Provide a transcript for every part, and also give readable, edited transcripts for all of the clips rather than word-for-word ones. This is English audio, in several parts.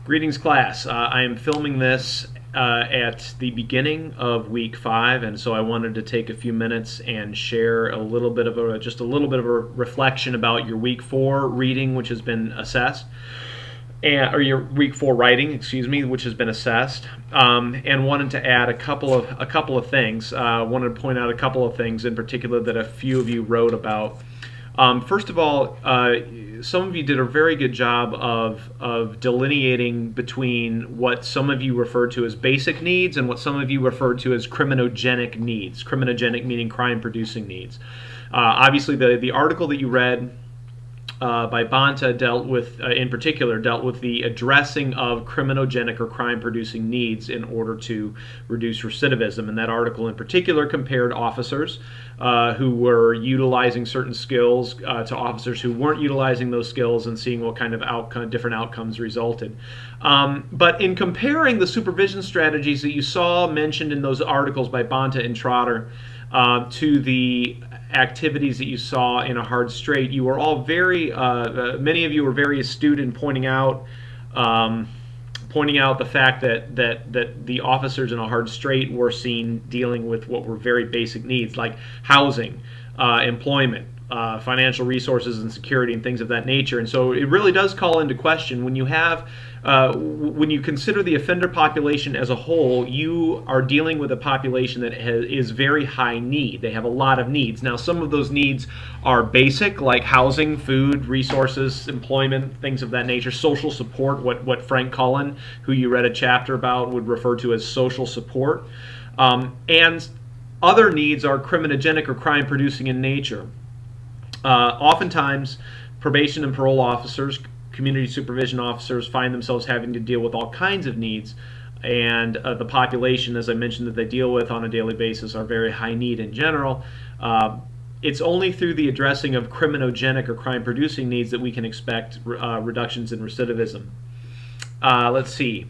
Greetings, class. I am filming this at the beginning of week 5, and so I wanted to take a few minutes and share a little bit of just a little bit of a reflection about your week 4 reading, which has been assessed, or your week 4 writing, excuse me, which has been assessed, and wanted to add a couple of things. Wanted to point out a couple of things in particular that a few of you wrote about. First of all, some of you did a very good job of delineating between what some of you referred to as basic needs and what some of you referred to as criminogenic needs. Criminogenic meaning crime-producing needs. Obviously, the article that you read by Bonta dealt with, in particular, dealt with the addressing of criminogenic or crime-producing needs in order to reduce recidivism. And that article in particular compared officers who were utilizing certain skills to officers who weren't utilizing those skills and seeing what kind of different outcomes resulted. But in comparing the supervision strategies that you saw mentioned in those articles by Bonta and Trotter to the activities that you saw in A Hard Straight, you were all very, many of you were very astute in pointing out the fact that the officers in A Hard Straight were seen dealing with what were very basic needs like housing, employment, financial resources and security and things of that nature. And so it really does call into question when you have when you consider the offender population as a whole, you are dealing with a population that is very high need. They have a lot of needs. Now, some of those needs are basic, like housing, food, resources, employment, things of that nature. Social support, what Frank Cullen, who you read a chapter about, would refer to as social support. And other needs are criminogenic or crime-producing in nature. Oftentimes, probation and parole officers, community supervision officers find themselves having to deal with all kinds of needs, and the population, as I mentioned, that they deal with on a daily basis are very high need in general. It's only through the addressing of criminogenic or crime-producing needs that we can expect reductions in recidivism. Let's see.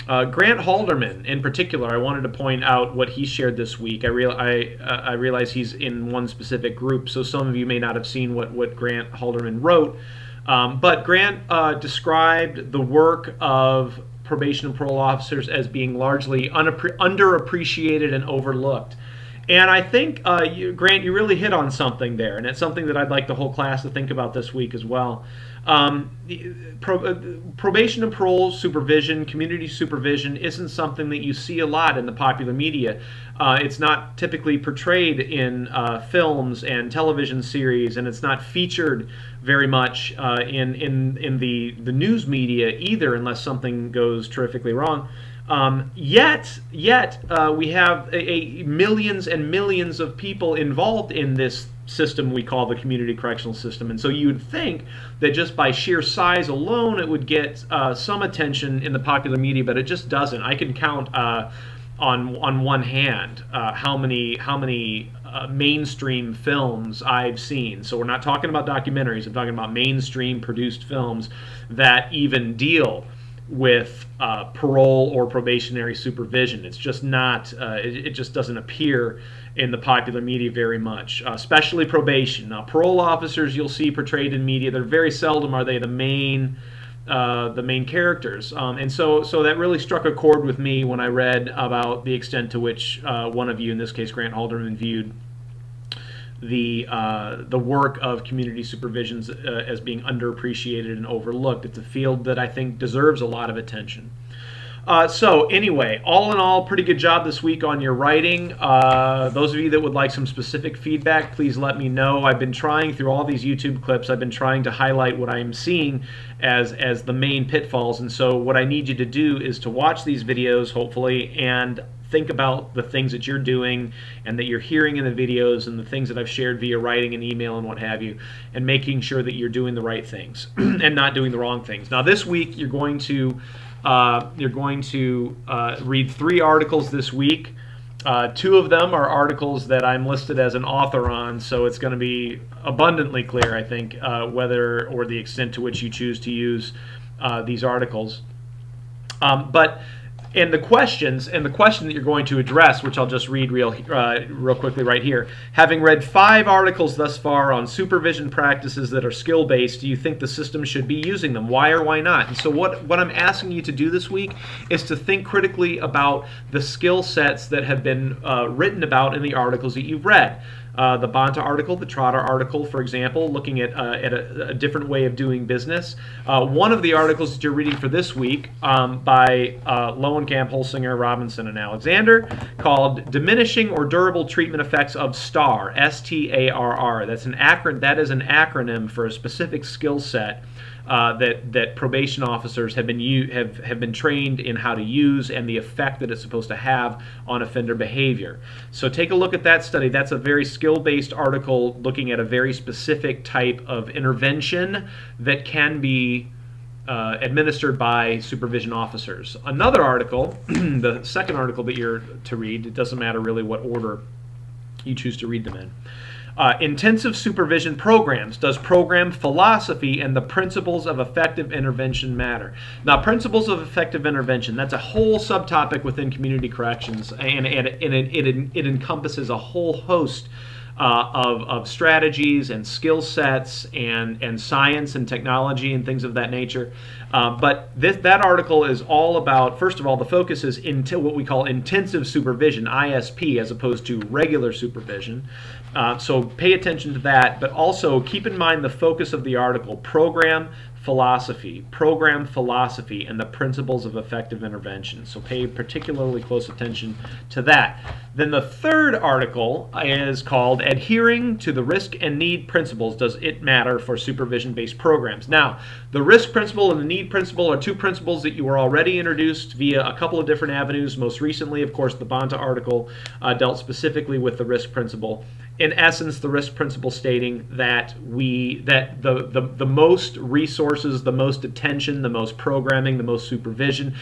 Grant Halderman, in particular, I wanted to point out what he shared this week. I realize he's in one specific group, so some of you may not have seen what Grant Halderman wrote. But Grant described the work of probation and parole officers as being largely underappreciated and overlooked. And I think, Grant, you really hit on something there, and it's something that I'd like the whole class to think about this week as well. Probation and parole supervision, community supervision, isn't something that you see a lot in the popular media. It's not typically portrayed in films and television series, and it's not featured very much in the news media either, unless something goes terrifically wrong. Yet we have millions and millions of people involved in this system we call the community correctional system, and so you would think that just by sheer size alone it would get some attention in the popular media, but it just doesn't. I can count on one hand how many mainstream films I've seen. So we're not talking about documentaries, I'm talking about mainstream produced films that even deal with parole or probationary supervision. It's just not, it just doesn't appear in the popular media very much, especially probation. Now, parole officers you'll see portrayed in media, they're very seldom are they the main characters. And so that really struck a chord with me when I read about the extent to which one of you, in this case Grant Halderman, viewed the work of community supervisions as being underappreciated and overlooked. It's a field that I think deserves a lot of attention. So anyway, all in all, pretty good job this week on your writing. Those of you that would like some specific feedback, please let me know. I've been trying through all these YouTube clips, I've been trying to highlight what I'm seeing as the main pitfalls, and so what I need you to do is to watch these videos, hopefully, and think about the things that you're doing and that you're hearing in the videos and the things that I've shared via writing and email and what have you, and making sure that you're doing the right things and not doing the wrong things. Now this week you're going to read 3 articles this week. 2 of them are articles that I'm listed as an author on, so it's going to be abundantly clear, I think, whether or the extent to which you choose to use these articles. But And the question that you're going to address, which I'll just read real quickly right here. Having read 5 articles thus far on supervision practices that are skill-based, do you think the system should be using them? Why or why not? And so what I'm asking you to do this week is to think critically about the skill sets that have been written about in the articles that you've read. The Bonta article, the Trotter article, for example, looking at a different way of doing business. One of the articles that you're reading for this week by Lowenkamp, Holsinger, Robinson, and Alexander, called Diminishing or Durable Treatment Effects of STAR, S-T-A-R-R. That is an acronym for a specific skill set that probation officers have been trained in how to use and the effect that it's supposed to have on offender behavior. So take a look at that study. That's a very skill-based article looking at a very specific type of intervention that can be administered by supervision officers. Another article, the second article that you're to read, it doesn't matter really what order you choose to read them in. Intensive supervision programs. Does program philosophy and the principles of effective intervention matter? Now, principles of effective intervention, that's a whole subtopic within community corrections, and it encompasses a whole host of strategies and skill sets and science and technology and things of that nature. But that article is all about, first of all, the focus is into what we call intensive supervision, ISP, as opposed to regular supervision. So pay attention to that, but also keep in mind the focus of the article, program philosophy, and the principles of effective intervention. So pay particularly close attention to that. Then the third article is called Adhering to the Risk and Need Principles. Does it matter for supervision-based programs? Now, the risk principle and the need principle are 2 principles that you were already introduced via a couple of different avenues. Most recently, of course, the Bonta article dealt specifically with the risk principle. In essence, the risk principle stating that the most resources, the most attention, the most programming, the most supervision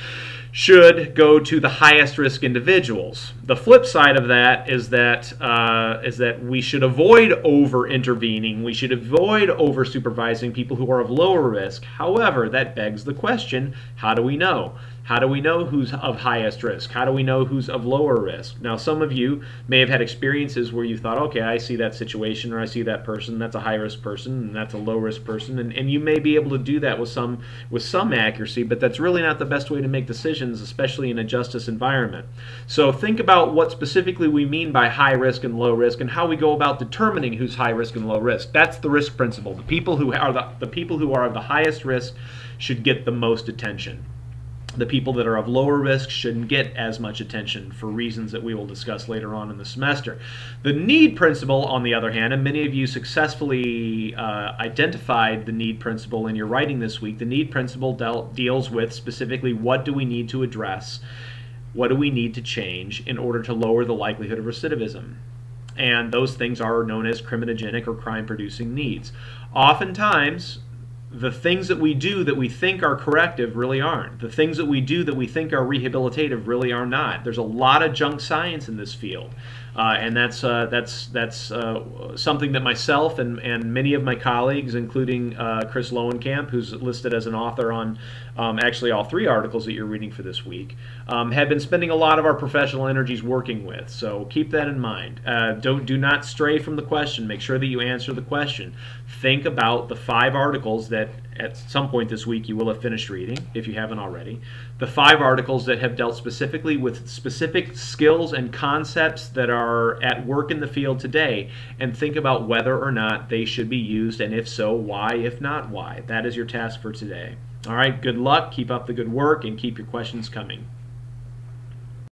should go to the highest risk individuals. The flip side of that is that we should avoid over intervening. We should avoid over supervising people who are of lower risk. However, that begs the question: how do we know? How do we know who's of highest risk? How do we know who's of lower risk? Now, some of you may have had experiences where you thought, okay, I see that situation, or I see that person, that's a high-risk person, and that's a low-risk person, and you may be able to do that with some accuracy, but that's really not the best way to make decisions, especially in a justice environment. So think about what specifically we mean by high risk and low risk, and how we go about determining who's high risk and low risk. That's the risk principle. The people who are of the highest risk should get the most attention. The people that are of lower risk shouldn't get as much attention for reasons that we will discuss later on in the semester. The need principle, on the other hand, and many of you successfully identified the need principle in your writing this week, the need principle deals with specifically what do we need to address, what do we need to change in order to lower the likelihood of recidivism. And those things are known as criminogenic or crime-producing needs. Oftentimes, the things that we do that we think are corrective really aren't. The things that we do that we think are rehabilitative really are not. There's a lot of junk science in this field. And that's something that myself and many of my colleagues, including Chris Lowenkamp, who's listed as an author on actually all 3 articles that you're reading for this week, have been spending a lot of our professional energies working with. So keep that in mind. Do not stray from the question. Make sure that you answer the question. Think about the 5 articles that at some point this week you will have finished reading, if you haven't already. The 5 articles that have dealt specifically with specific skills and concepts that are at work in the field today, and think about whether or not they should be used, and if so, why, if not, why. That is your task for today. All right, good luck, keep up the good work, and keep your questions coming.